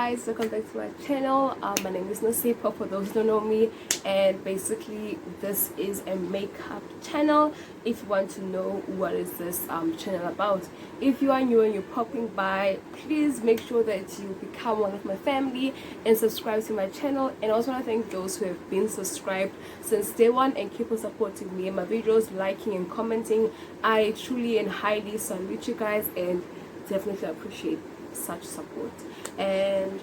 guys, welcome back to my channel. My name is Nasipa for those who don't know me, and basically this is a makeup channel. If you want to know what is this channel about, if you are new and you're popping by, please make sure that you become one of my family and subscribe to my channel. And I also want to thank those who have been subscribed since day one and keep on supporting me and my videos, liking and commenting. I truly and highly salute you guys and definitely appreciate such support. And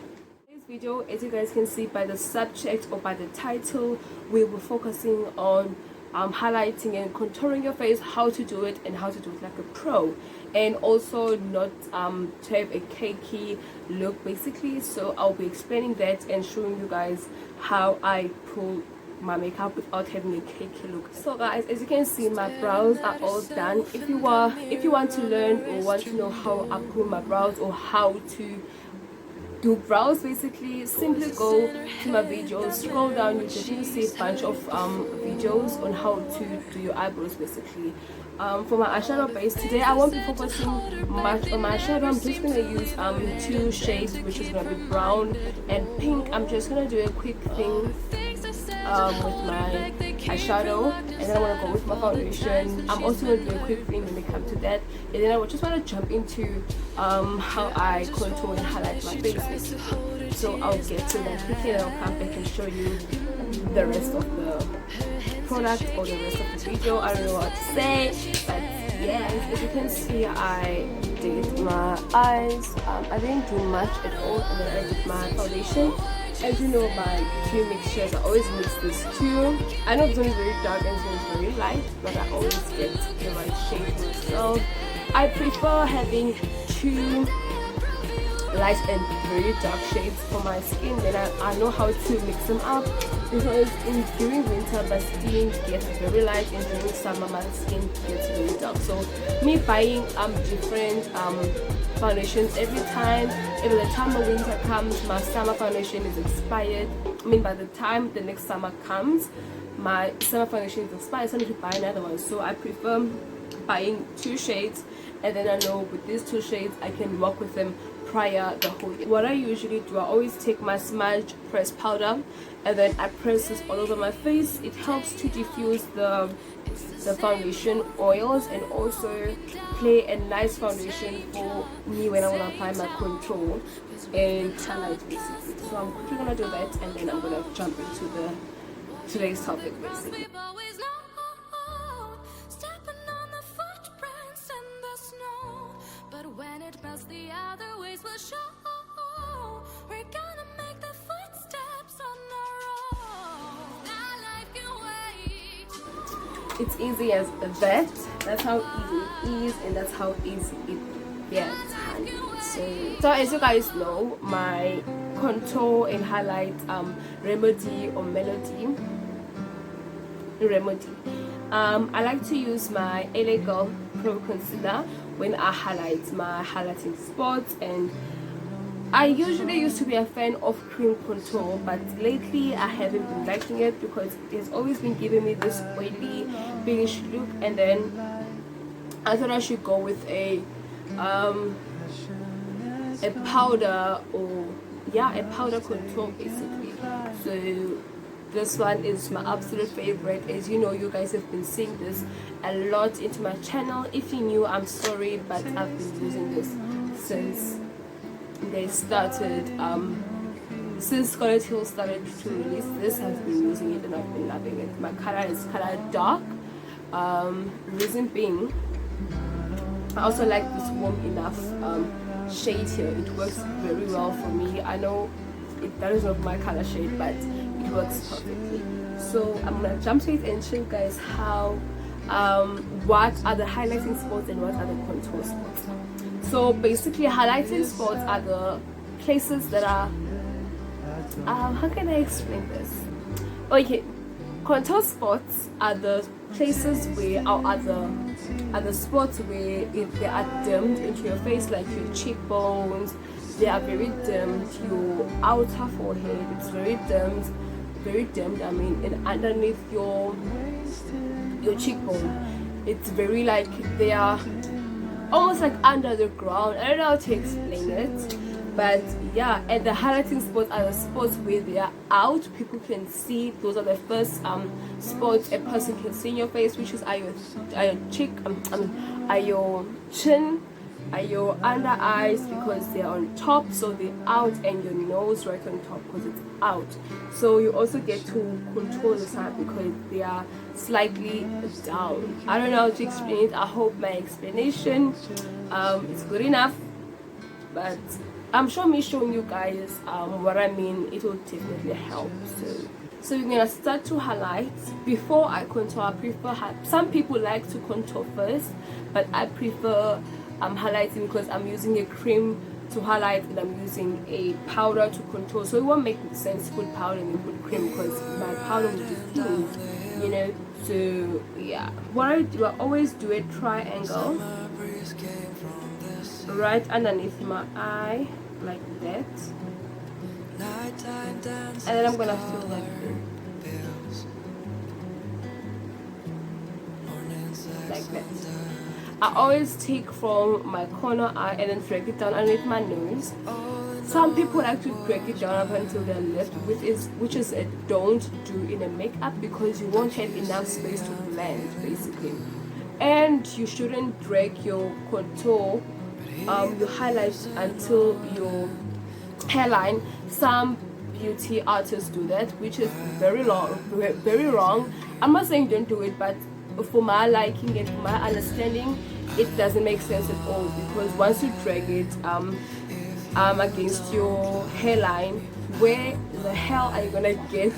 this video, as you guys can see by the subject or by the title, we will be focusing on highlighting and contouring your face, how to do it and how to do it like a pro, and also not to have a cakey look basically. So I'll be explaining that and showing you guys how I pull my makeup without having a cakey look. So guys, as you can see, my brows are all done. If you want to learn or want to know how I pull my brows or how to do brows basically, simply go to my videos, scroll down, you definitely see a bunch of videos on how to do your eyebrows basically. For my eyeshadow base today, I won't be focusing much on my eyeshadow. I'm just going to use two shades, which is going to be brown and pink. I'm just going to do a quick thing with my eyeshadow, and then I want to go with my foundation. I'm also going to do a quick thing when it comes to that, and then I just want to jump into how I contour and highlight my face basically. So I'll get to that quickly and I'll come back and show you the rest of the product or the rest of the video. I don't know what to say, but yeah, as you can see, I did my eyes. I didn't do much at all, and then I did my foundation. As you know, my two mixtures, I always mix this two. I know it's going to be very dark and it's going to be very light, but I always get the right shade for myself. I prefer having two light and very dark shades for my skin. Then I know how to mix them up, because during winter my skin gets very light and during summer my skin gets very dark. So me buying different foundations every time, even the time of winter comes, my summer foundation is expired. I mean, by the time the next summer comes, my summer foundation is expired, so I need to buy another one. So I prefer buying two shades, and then I know with these two shades I can work with them prior the whole year. What I usually do, I always take my smudge press powder and then I press this all over my face. It helps to diffuse the foundation oils and also play a nice foundation for me when I want to apply my contour and highlight basically. So I'm quickly gonna do that, and then I'm gonna jump into today's topic basically. When it melts, the other ways will show. We're gonna make the footsteps on our own. Now life can wait. It's easy as that. That's how easy it is, and that's how easy it gets, honey. So as you guys know, my contour and highlight remedy, I like to use my LA Girl Pro Concealer when I highlight my highlighting spots. And I usually used to be a fan of cream contour, but lately I haven't been liking it because it's always been giving me this oily bluish look, and then I thought I should go with a powder, or a powder contour basically. So this one is my absolute favorite. As you know, you guys have been seeing this a lot into my channel. If you're new, I'm sorry, but I've been using this since they started, since Scarlet Hill started to release this. I've been using it and I've been loving it. My color is color dark, reason being I also like this warm enough shade here. It works very well for me. I know that is not my color shade, but it works perfectly. So I'm gonna jump to it and show you guys how what are the highlighting spots and what are the contour spots. So basically, highlighting spots are the places that are how can I explain this? Okay, contour spots are the places where are the spots where they are dimmed into your face, like your cheekbones. They are very dimmed. Your outer forehead, it's very dimmed. I mean, and underneath your cheekbone, it's very like they are almost like under the ground. I don't know how to explain it, But yeah, and the highlighting spots are the spots where they are out, people can see. Those are the first spots a person can see in your face, which is are your cheek, are your chin, are your under eyes, because they're on top, so they're out, and your nose right on top because it's out. So you also get to control the side because they are slightly down. I don't know how to explain it. I hope my explanation is good enough, but I'm sure me showing you guys what I mean, it will definitely help. So you're gonna start to highlight. Before I contour, I prefer some people like to contour first, but I prefer highlighting because I'm using a cream to highlight and I'm using a powder to contour. So it won't make sense to put powder and then put cream because my powder will just move, you know. So yeah, what I do, I always do a triangle right underneath my eye like that, and then I'm gonna fill that in like that. I always take from my corner eye and then drag it down underneath my nose. Some people like to drag it down up until their left, which is a don't do in a makeup because you won't have enough space to blend basically. And you shouldn't drag your contour, your highlights until your hairline. Some beauty artists do that, which is very wrong. I'm not saying don't do it, but for my liking and for my understanding, it doesn't make sense at all, because once you drag it against your hairline, where the hell are you gonna get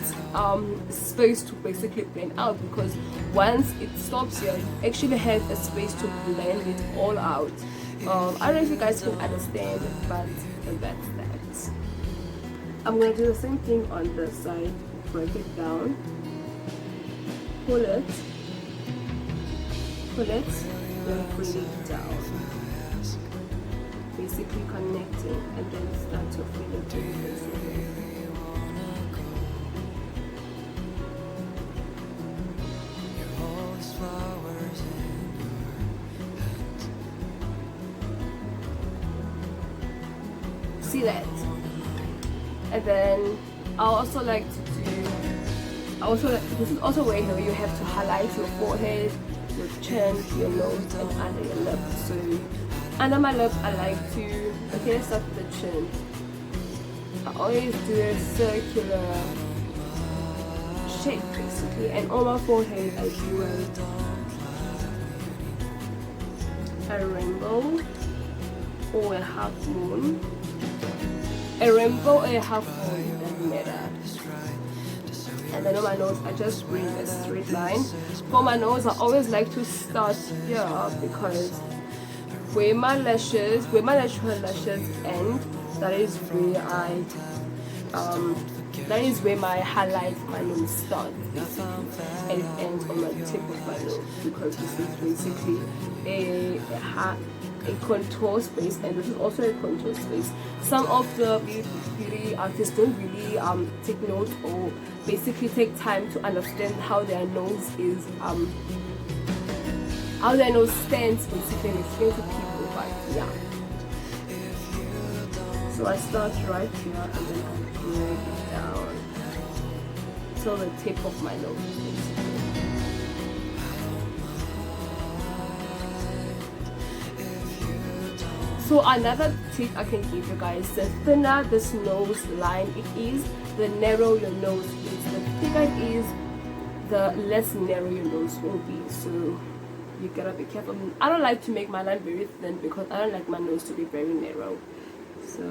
space to basically blend out? Because once it stops here, you actually have a space to blend it all out. I don't know if you guys can understand, but that's that. I'm gonna do the same thing on this side. Break it down, pull it, then bring it down, basically connecting, and then start to fill it in. See that? And then I also like to do, this is also where you have to highlight your forehead, your chin, your nose, and under your lip. So under my lip, I like to, okay, let's start with the chin. I always do a circular shape basically, and on my forehead I do a rainbow or a half moon. A rainbow or a half moon, doesn't matter. And then on my nose, I just bring a straight line. For my nose, I always like to start here because where my natural lashes end, that is where my highlight, my nose starts basically, and it ends on my tip of my nose, because this is basically a contour space, and this is also a contour space. Some of the beauty artists don't really take note or basically take time to understand how their nose is how their nose stands basically, and explain to people. But yeah, so I start right here and then I drag it down till the tip of my nose basically. So another tip I can give you guys, the thinner this nose line it is, the narrower your nose is. The thicker it is, the less narrow your nose will be. So you gotta be careful. I don't like to make my line very thin because I don't like my nose to be very narrow. So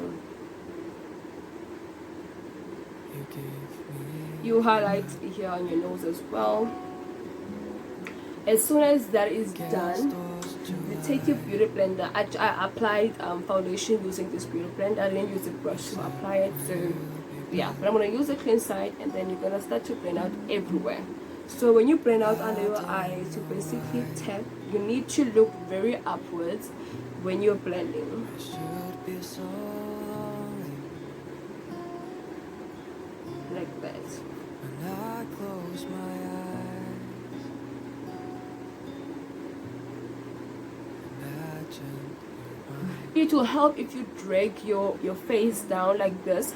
you highlight here on your nose as well. As soon as that is done, you take your beauty blender. I applied foundation using this beauty blender. I didn't use a brush to apply it, so yeah, but I'm gonna use the clean side, and then you're gonna start to blend out everywhere. So when you blend out under your eyes, you basically tap. You need to look very upwards when you're blending. Like that. It will help if you drag your face down like this.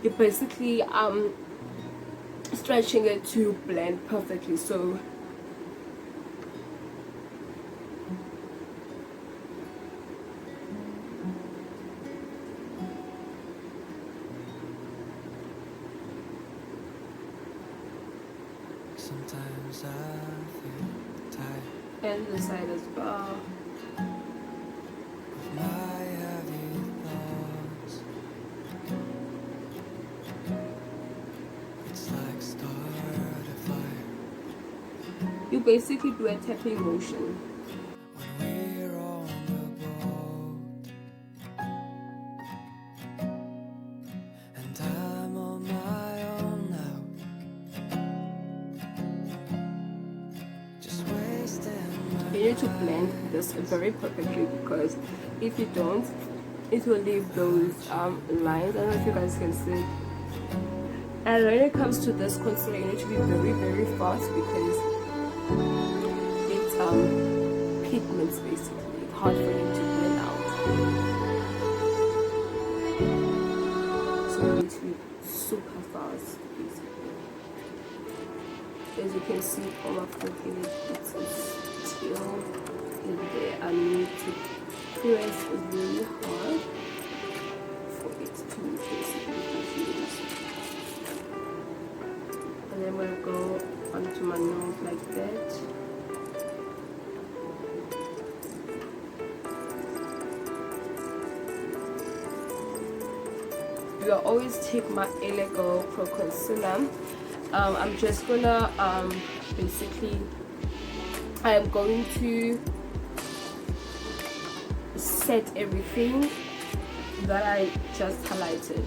You're basically stretching it to blend perfectly. So sometimes I feel tired and the side as well. of my heavy thoughts. It's like start a fire You basically do a tapping motion. when we're on the boat, and I'm on my own now, just wasting my You need to blend this very perfectly, because if you don't, it will leave those lines. I don't know if you guys can see. And when it comes to this concealer, you need to be very, very fast, because it's pigments basically. It's hard for you to blend out. So you need to be super fast basically. As you can see, all of the image, it's still in there. I need to press really hard for it to basically diffuse. And then I'm gonna go onto my nose like that. You will always take my Illegal Pro Concealer. I'm just gonna basically, I am going to set everything that I just highlighted.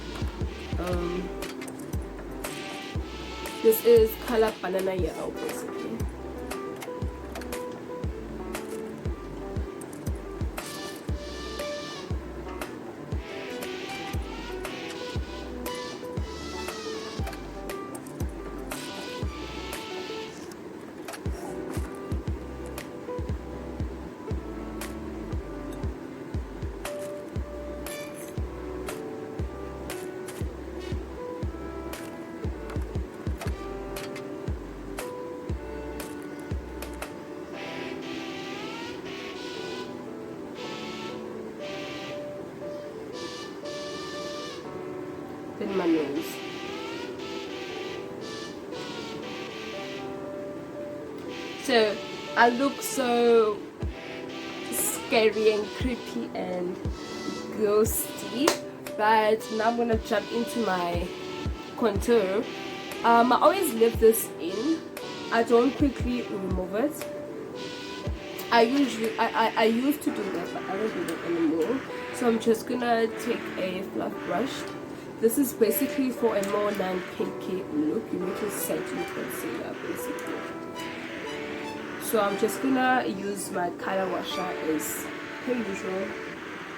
This is color banana yellow basically. In my nose. So I look so scary and creepy and ghosty, but now I'm gonna jump into my contour. I always leave this in. I don't quickly remove it. I used to do that, but I don't do that anymore. So I'm just gonna take a fluff brush. This is basically for a more non-pinky look. You need to set your concealer basically. So I'm just gonna use my color washer as per usual,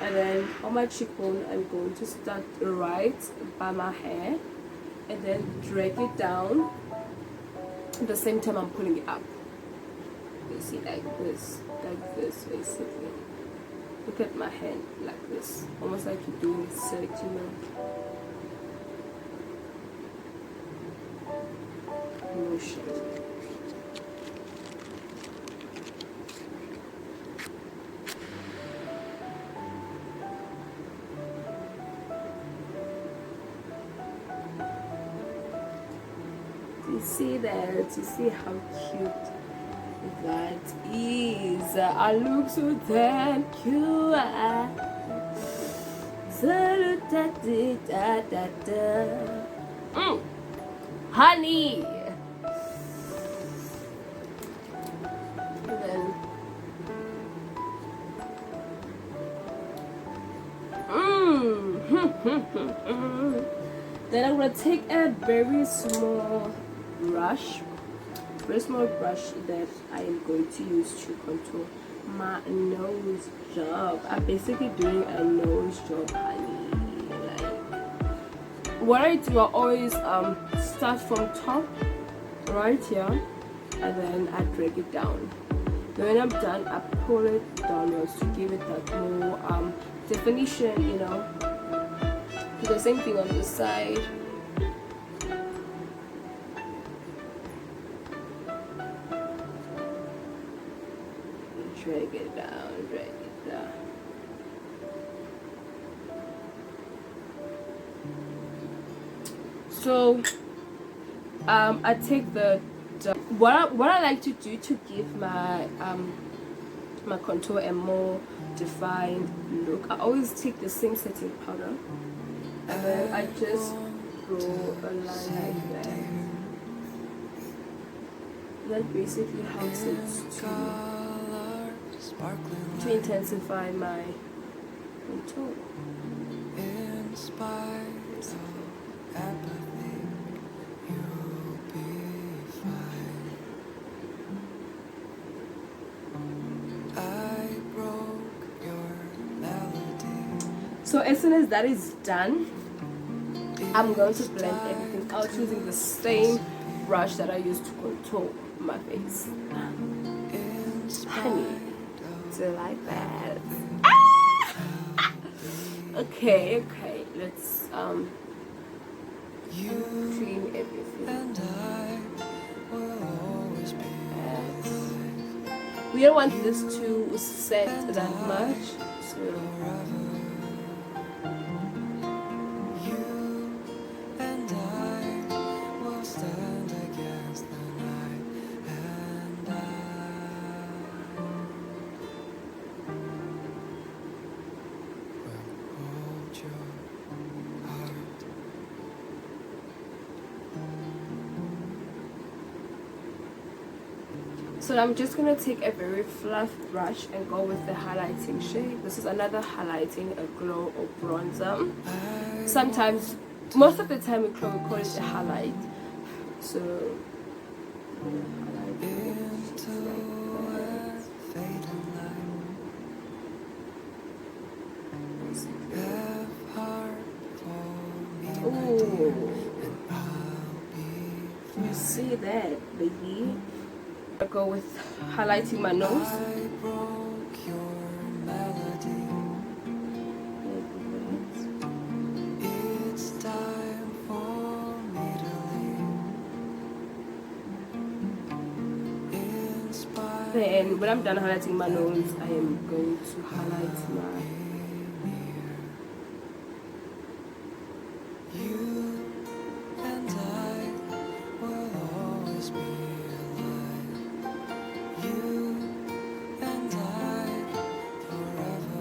and then on my cheekbone I'm going to start right by my hair and then drag it down. At the same time I'm pulling it up. You see, like this basically. Look at my hand, like this, almost like you're doing a circular motion. You see that? You see how cute that is. I look so damn cute. Honey. Then I'm gonna take a very small brush that I am going to use to contour my nose job. I'm basically doing a nose job, honey. Like, what I do, I always start from top right here, and then I drag it down. Then when I'm done, I pull it downwards to give it that more definition, you know. Do the same thing on the side. Drag it down, drag it down. So I take the what I like to do to give my my contour a more defined look. I always take the same setting powder and then I just draw a line like that. That basically helps it to intensify my contour. In spite of apathy, you'll be fine. I broke your melody. So as soon as that is done, I'm going to blend everything out using the same brush that I used to contour my face. Honey, do you like that? Okay, let's clean everything. And I will always be We don't want this to set that much, so you and I will stand against the night, and I will hold your heart. So I'm just gonna take a very fluff brush and go with the highlighting shade. This is another highlighting, a glow or bronzer. Sometimes, most of the time we call it a highlight. So ooh, you see that, baby? I go with highlighting my nose. I broke your melody. It's time for me to leave. In spite Then when I'm done highlighting my nose, I am going to highlight my you and I will always be alive. You and I forever.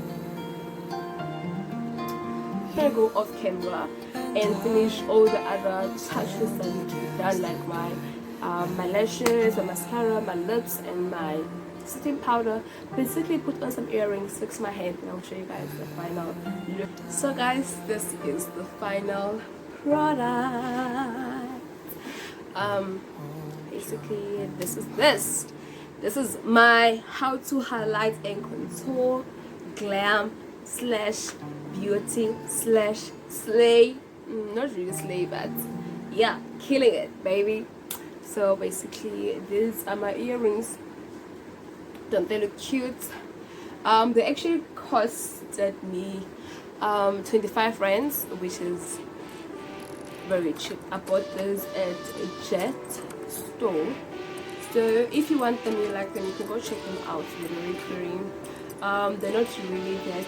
I'm gonna go off camera and finish all the other touches that need to be done, like my lashes, my mascara, my lips, and my setting powder. Basically put on some earrings, fix my hair, and I'll show you guys the final look. So guys, this is the final product. Basically this is my how to highlight and contour glam slash beauty slash slay, not really slay, but yeah, killing it, baby. So basically these are my earrings. Don't they look cute? They actually costed me 25 rands, which is very cheap. I bought this at a Jet store. So if you want them, you like them, you can go check them out. They're very clean. They're not really that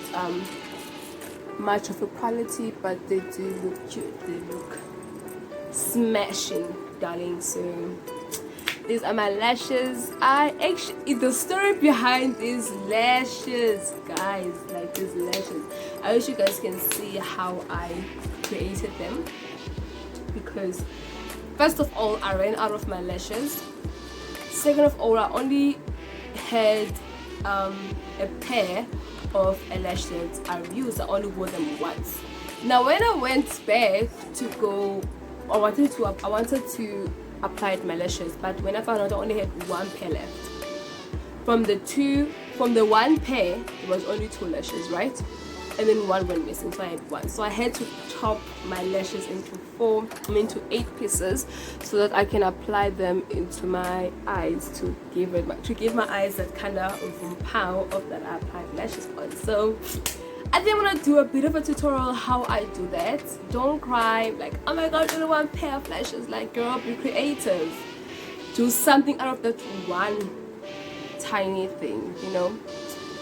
much of a quality, but they do look cute. They look smashing, darling. So these are my lashes. The story behind these lashes, guys, like these lashes, I wish you guys can see how I created them, because first of all, I ran out of my lashes. Second of all, I only had a pair of eyelashes I used. I only wore them once. Now when I went back to go, I wanted to apply my lashes, but when I found out I only had one pair left. From the one pair, it was only 2 lashes, right? and then one went missing, so I had one. So I had to chop my lashes into 8 pieces so that I can apply them into my eyes to give my eyes that kind of power of that I applied lashes on. So I think I'm gonna do a bit of a tutorial how I do that. Don't cry like, oh my god, only one pair of lashes. Like, girl, be creative. Do something out of that one tiny thing, you know.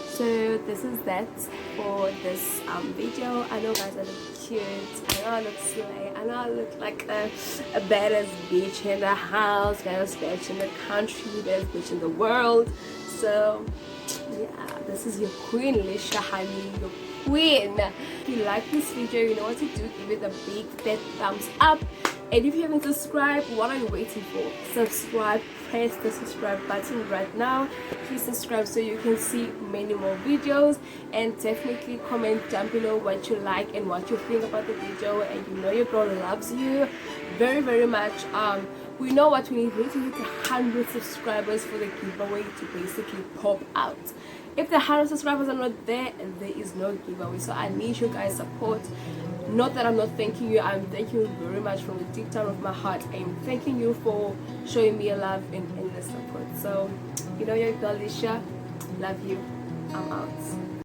So this is that for this video. I know, guys, I look cute, I know I look slay, I know I look like a badass bitch in the house, badass bitch in the country, badass bitch in the world. So yeah, this is your queen, Lisha, honey, your queen. If you like this video, you know what to do. Give it a big fat thumbs up. And if you haven't subscribed, what are you waiting for? Subscribe, press the subscribe button right now. Please subscribe so you can see many more videos, and definitely comment down below what you like and what you think about the video. And you know your girl loves you very, very much. We know what we need. We need to hit 100 subscribers for the giveaway to basically pop out. If the 100 subscribers are not there, there is no giveaway. So I need you guys' support. Not that I'm not thanking you, I'm thanking you very much from the deep down of my heart. I'm thanking you for showing me a love and endless support. So, you know your girl Lisha, love you. I'm out.